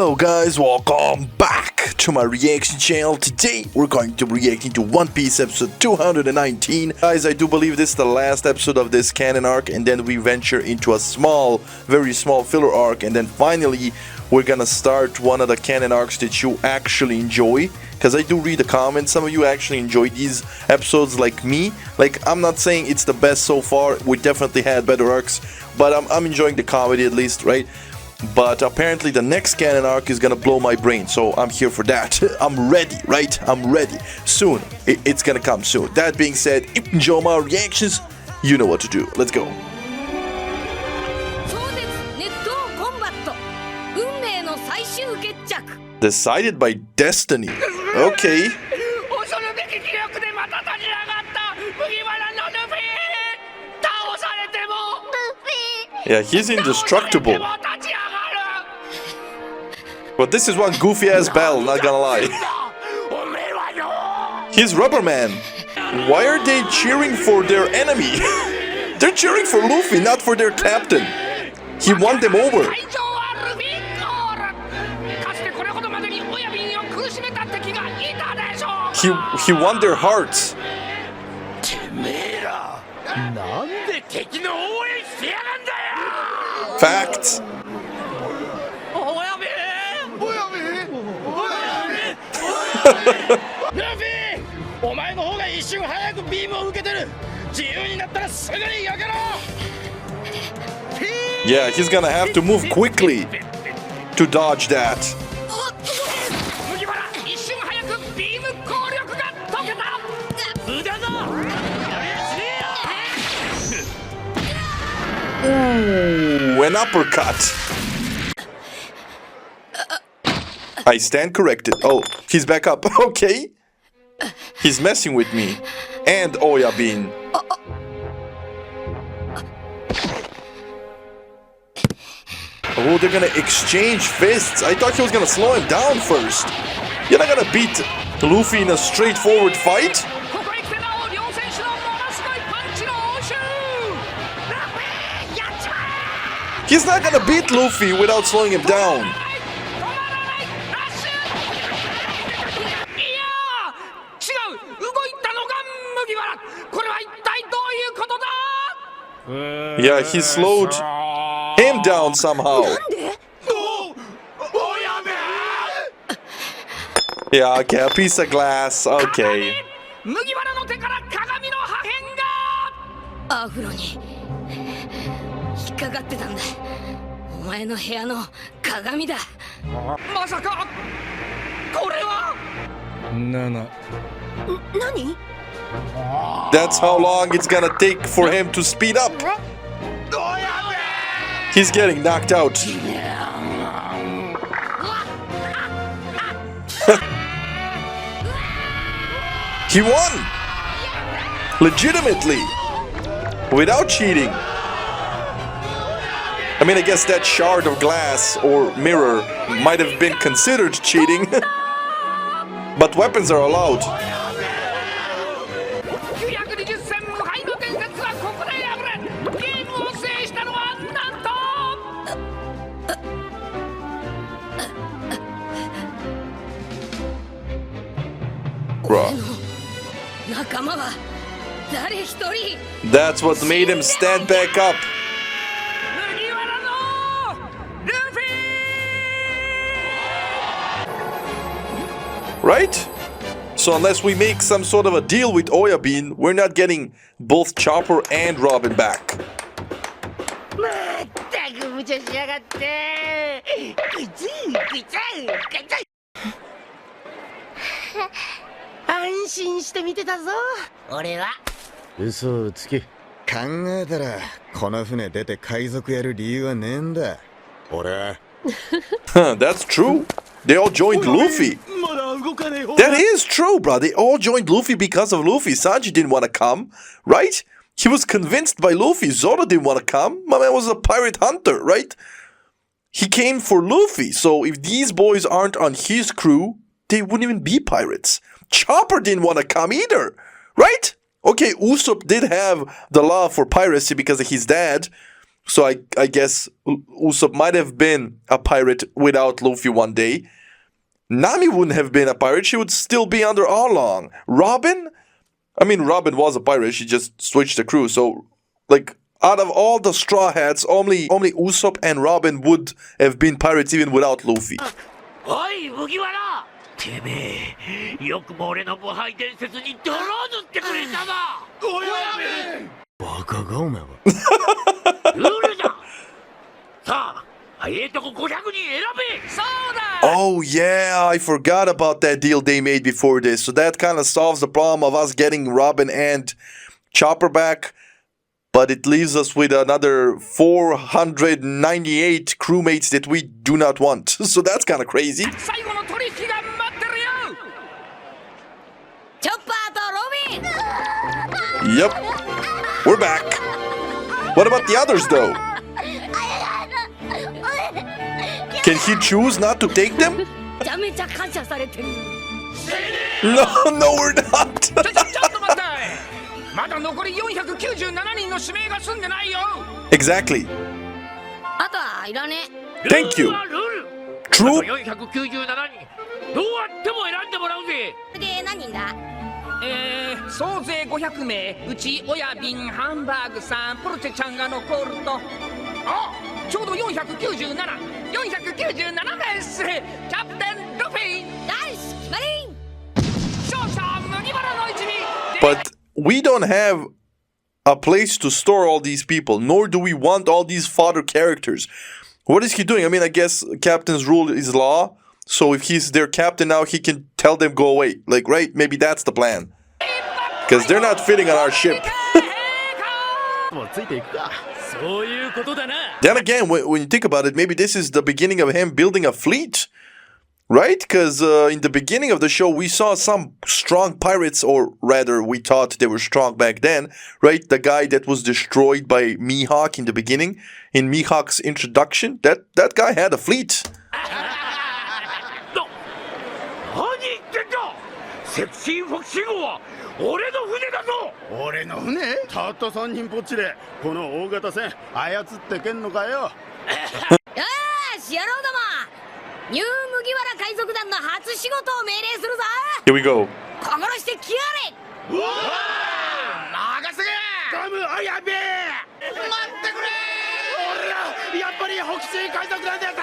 Hello guys, welcome back to my reaction channel. Today we're going to react into One Piece episode 219. Guys, I do believe this is the last episode of this canon arc, and then we venture into a small, very small filler arc, and then finally we're gonna start one of the canon arcs that you actually enjoy. Because I do read the comments, some of you actually enjoy these episodes like me. Like, I'm not saying it's the best so far, we definitely had better arcs, but I'm enjoying the comedy at least, right? But apparently the next canon arc is gonna blow my brain, so I'm here for that. I'm ready, right? I'm ready. Soon. It's gonna come soon. That being said, if you enjoy my reactions, you know what to do. Let's go. Decided by destiny. Okay. Yeah, he's indestructible. But this is one goofy-ass battle, not gonna lie. He's Rubber Man. Why are they cheering for their enemy? They're cheering for Luffy, not for their captain. He won them over. He won their hearts. Facts. Yeah, he's gonna have to move quickly to dodge that. Ooh, an uppercut. I stand corrected. Oh, he's back up. Okay. He's messing with me. And Oya Bean. Oh, they're gonna exchange fists. I thought he was gonna slow him down first. You're not gonna beat Luffy in a straightforward fight? He's not gonna beat Luffy without slowing him down. Yeah, he slowed him down somehow. Yeah, okay, a piece of glass, okay. That's how long it's gonna take for him to speed up. He's getting knocked out. He won! Legitimately! Without cheating. I mean, I guess that shard of glass or mirror might have been considered cheating. But weapons are allowed. Bruh. That's what made him stand back up. Right? So unless we make some sort of a deal with Oya Bean, we're not getting both Chopper and Robin back. That's true. They all joined Luffy. That is true, bro. They all joined Luffy because of Luffy. Sanji didn't want to come, right? He was convinced by Luffy. Zoro didn't want to come. My man was a pirate hunter, right? He came for Luffy. So if these boys aren't on his crew, they wouldn't even be pirates. Chopper didn't want to come either, right? Okay, Usopp did have the love for piracy because of his dad, So I guess Usopp might have been a pirate without Luffy one day. Nami wouldn't have been a pirate. She would still be under Arlong. Robin? I mean, Robin was a pirate. She just switched the crew. So, like, out of all the Straw Hats, only Usopp and Robin would have been pirates even without Luffy. おい麦わらてめえよくも俺の無敗伝説に泥を塗ってくれたなおやめバカがお前はルールださあ早いとこ500人選べそうだ Oh yeah, I forgot about that deal they made before this. So that kind of solves the problem of us getting Robin and Chopper back. But it leaves us with another 498 crewmates that we do not want. So that's kind of crazy. Chopper and Robin! Yep. We're back. What about the others though? Can he choose not to take them? No, we're not. まだ残り497人の指名が済んでないよ Exactly. あとはいらね Thank you. True. 497人どうやっても選んでもらうぜで何人だ総勢500名うち親瓶ハンバーグさんポルチェちゃんが残るとあちょうど497名っすキャプテンルフィナイス決まり勝者麦わらの一味 But we don't have a place to store all these people, nor do we want all these fodder characters. What is he doing? I mean, I guess captain's rule is law. So if he's their captain now, he can tell them go away. Like, right? Maybe that's the plan. Because they're not fitting on our ship. Then again, when you think about it, maybe this is the beginning of him building a fleet. Right? Because in the beginning of the show, we saw some strong pirates, or rather, we thought they were strong back then, right? The guy that was destroyed by Mihawk in the beginning, in Mihawk's introduction, that guy had a fleet. 何言ってんだセクシーフォクシー号は俺の船だぞ俺の船たった3人ぽっちでこの大型船操ってけんのかよよし野郎どもニュー麦わら海賊団の初仕事を命令するぞ Here we go. 心してきやれうわー任せげガムあやべえ待ってくれ俺らやっぱり北西海賊団だった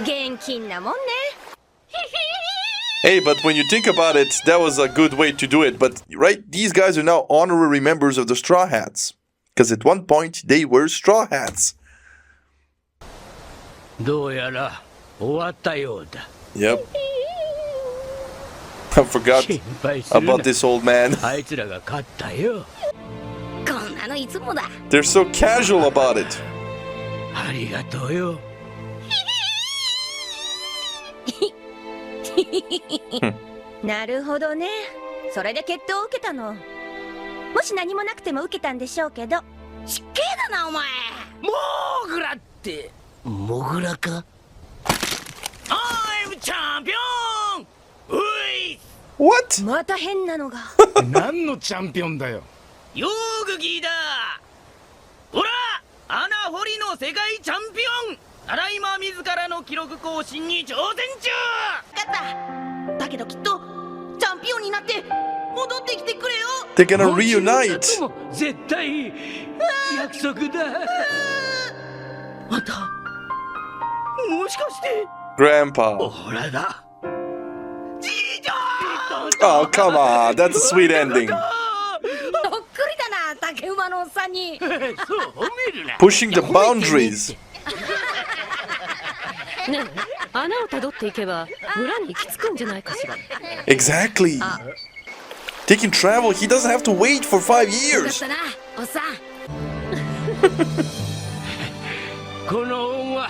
現金なもんね Hey, but when you think about it, that was a good way to do it. But, right, these guys are now honorary members of the Straw Hats. Because at one point, they were Straw Hats. どうやら終わったようだ Yep. I forgot 心配するな about this old man. あいつらが勝ったよこんなのいつもだ They're so casual about it. ありがとうよなるほどね。それで決闘を受けたの。もし何もなくても受けたんでしょうけど。失敬だなお前モーグラってモグラかI'm チャンピオンうい What? また変なのが。何のチャンピオンだよヨーグギーだほらアナホリの世界チャンピオンただいま自らの記録更新に挑戦中分かっただけどきっとチャンピオンになって戻ってきてくれよ They're gonna reunite. 絶対約束だあんたもしかして Grandpa. ほらだじいちゃん Oh, come on. That's a sweet ending. とっくりだな竹馬のおっさんにそう褒めるな Pushing the boundaries. ねえ、穴をたどっていけば村に行き着くんじゃないかしら。 Exactly. They can travel. He doesn't have to wait for 5よかっ years. たなおっさんこの恩は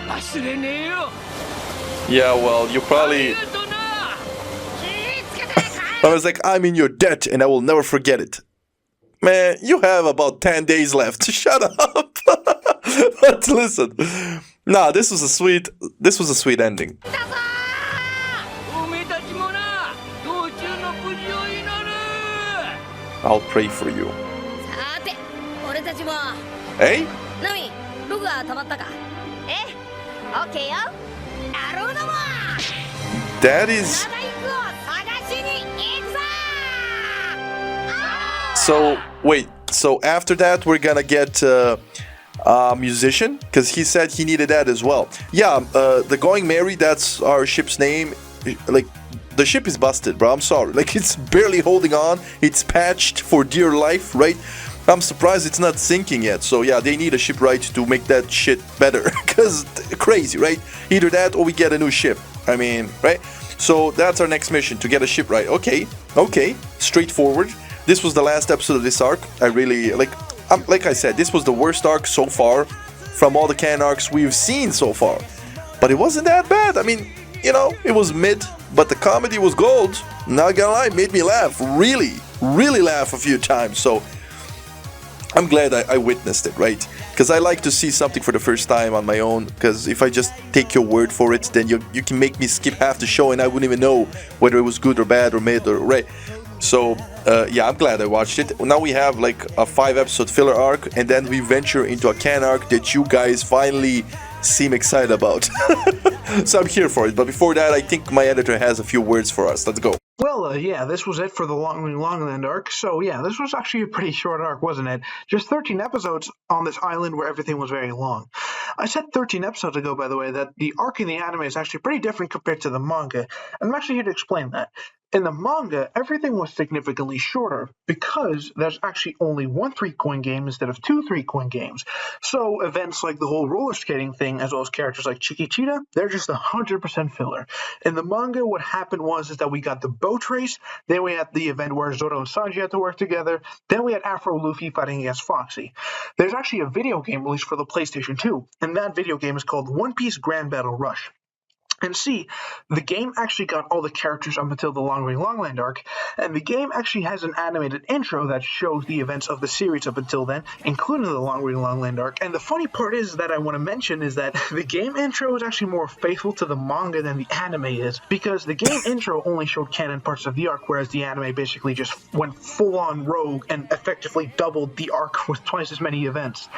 忘れねえよ Yeah, well, you あり probably... がとな I was like, I'm in your debt and I will never forget it. Man, you have about 10 days left. Shut up. But listen. Nah, this was a sweet ending. おめえたちもな道中の無事を祈る I'll pray for you. さて俺たちも Hey? ナミログは溜まったかええオッケーよなるほども That is... 長い句を探しに行くぞ So, wait. So after that, we're gonna get a musician? Because he said he needed that as well. Yeah, the Going Merry, that's our ship's name. Like, the ship is busted, bro. I'm sorry. Like, it's barely holding on. It's patched for dear life, right? I'm surprised it's not sinking yet. So yeah, they need a shipwright to make that shit better. Because crazy, right? Either that or we get a new ship. I mean, right? So that's our next mission, to get a shipwright. Okay, straightforward. This was the last episode of this arc. I really, like I said, this was the worst arc so far from all the canon arcs we've seen so far. But it wasn't that bad. I mean, you know, it was mid, but the comedy was gold. Not gonna lie, made me laugh. Really laugh a few times. So I'm glad I witnessed it, right? Because I like to see something for the first time on my own. Because if I just take your word for it, then you can make me skip half the show and I wouldn't even know whether it was good or bad or mid or right. So yeah, I'm glad I watched it. Now we have like a 5-episode filler arc, and then we venture into a canon arc that you guys finally seem excited about. So I'm here for it. But before that, I think my editor has a few words for us. Let's go. Well, yeah, this was it for the Longland arc. So, yeah, this was actually a pretty short arc, wasn't it? Just 13 episodes on this island where everything was very long. I said 13 episodes ago, by the way, that the arc in the anime is actually pretty different compared to the manga, and I'm actually here to explain that. In the manga, everything was significantly shorter because there's actually only one 3-coin game instead of 2 3-coin games. So events like the whole roller skating thing, as well as characters like Chiquitita, they're just 100% filler. In the manga, what happened was that we got the boat race, then we had the event where Zoro and Sanji had to work together, then we had Afro Luffy fighting against Foxy. There's actually a video game released for the PlayStation 2, and that video game is called One Piece Grand Battle Rush. And see, the game actually got all the characters up until the Longland arc, and the game actually has an animated intro that shows the events of the series up until then, including the Longland arc. And the funny part is that I want to mention is that the game intro is actually more faithful to the manga than the anime is, because the game intro only showed canon parts of the arc, whereas the anime basically just went full-on rogue and effectively doubled the arc with twice as many events.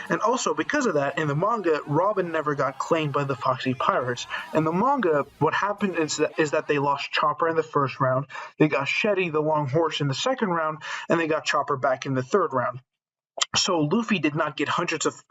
And also, because of that, in the manga, Robin never got claimed by the Foxy Pirates. And the manga, what happened is that they lost Chopper in the first round, they got Shetty the Long Horse in the second round, and they got Chopper back in the third round. So Luffy did not get hundreds of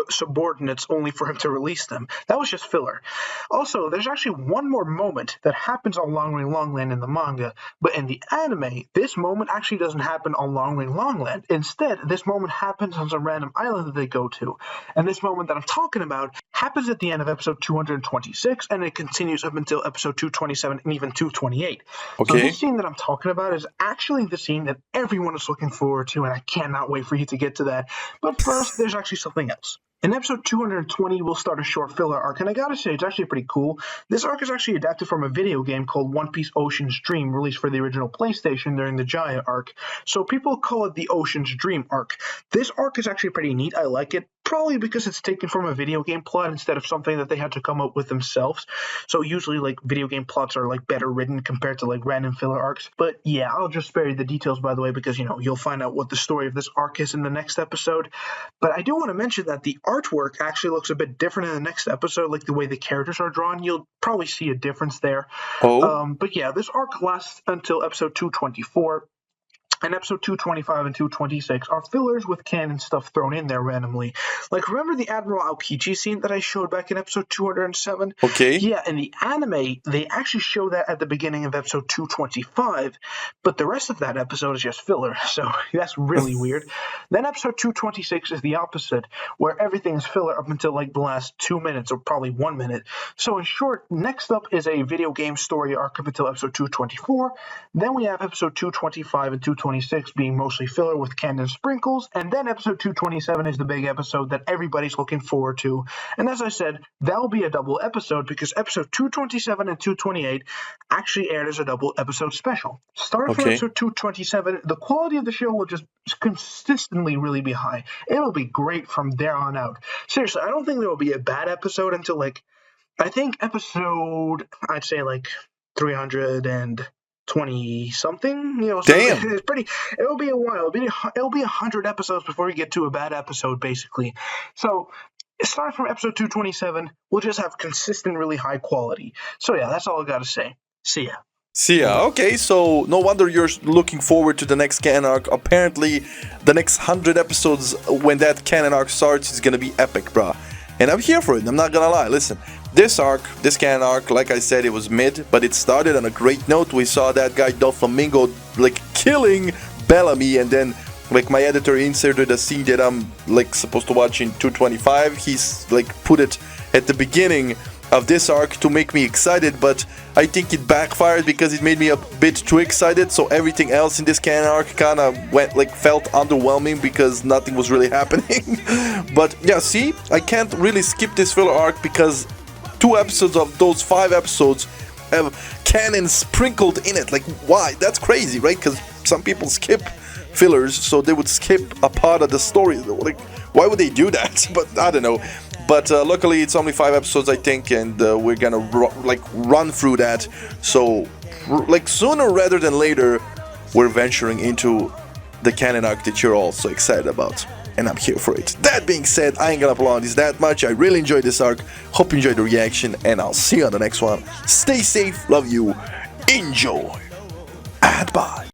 subordinates only for him to release them. That was just filler. Also, there's actually one more moment that happens on Longland in the manga, but in the anime, this moment actually doesn't happen on Longland. Instead, this moment happens on some random island that they go to. And this moment that I'm talking about happens at the end of episode 226, and it continues up until episode 227 and even 228. Okay. So this scene that I'm talking about is actually the scene that everyone is looking forward to, and I cannot wait for you to get to that. But first, there's actually something else. In episode 220, we'll start a short filler arc, and I gotta say, it's actually pretty cool. This arc is actually adapted from a video game called One Piece Ocean's Dream, released for the original PlayStation during the Jaya arc. So people call it the Ocean's Dream arc. This arc is actually pretty neat. I like it, probably because it's taken from a video game plot instead of something that they had to come up with themselves. So usually, like, video game plots are, like, better written compared to, like, random filler arcs. But yeah, I'll just spare you the details, by the way, because, you'll find out what the story of this arc is in the next episode. But I do want to mention that the artwork actually looks a bit different in the next episode, like the way the characters are drawn. You'll probably see a difference there. But yeah, this arc lasts until episode 224. And episode 225 and 226 are fillers with canon stuff thrown in there randomly. Like, remember the Admiral Aokiji scene that I showed back in episode 207? Okay. Yeah, in the anime, they actually show that at the beginning of episode 225, but the rest of that episode is just filler, so that's really weird. Then episode 226 is the opposite, where everything is filler up until, like, the last 2 minutes, or probably 1 minute. So in short, next up is a video game story arc up until episode 224. Then we have episode 225 and 226 being mostly filler with canon sprinkles, and then episode 227 is the big episode that everybody's looking forward to. And as I said, that'll be a double episode because episode 227 and 228 actually aired as a double episode special. Starting from episode 227, the quality of the show will just consistently really be high. It'll be great from there on out. Seriously, I don't think there will be a bad episode until, like, I think episode, I'd say, like, 300 and 20 something, so Damn. it's pretty. It'll be a while. It'll be 100 episodes before we get to a bad episode, basically. So starting from episode 227, we'll just have consistent, really high quality. So yeah, that's all I gotta say. See ya. See ya. Okay, so no wonder you're looking forward to the next canon arc. Apparently, the next 100 episodes when that canon arc starts is gonna be epic, bruh. And I'm here for it, I'm not gonna lie. Listen, this canon arc, like I said, it was mid, but it started on a great note. We saw that guy Doflamingo, like, killing Bellamy, and then, like, my editor inserted a scene that I'm, like, supposed to watch in 225. He's, like, put it at the beginning of this arc to make me excited, but I think it backfired because it made me a bit too excited, so everything else in this canon arc kind of felt underwhelming because nothing was really happening. But yeah, see, I can't really skip this filler arc because 2 episodes of those 5 episodes have canon sprinkled in it. Like, why? That's crazy, right? Because some people skip fillers, so they would skip a part of the story. Like, why would they do that? But I don't know. But luckily, it's only 5 episodes, I think, and we're gonna run through that. So, like, sooner rather than later, we're venturing into the canon arc that you're all so excited about, and I'm here for it. That being said, I ain't gonna prolong this that much. I really enjoyed this arc. Hope you enjoyed the reaction, and I'll see you on the next one. Stay safe, love you, enjoy, and bye.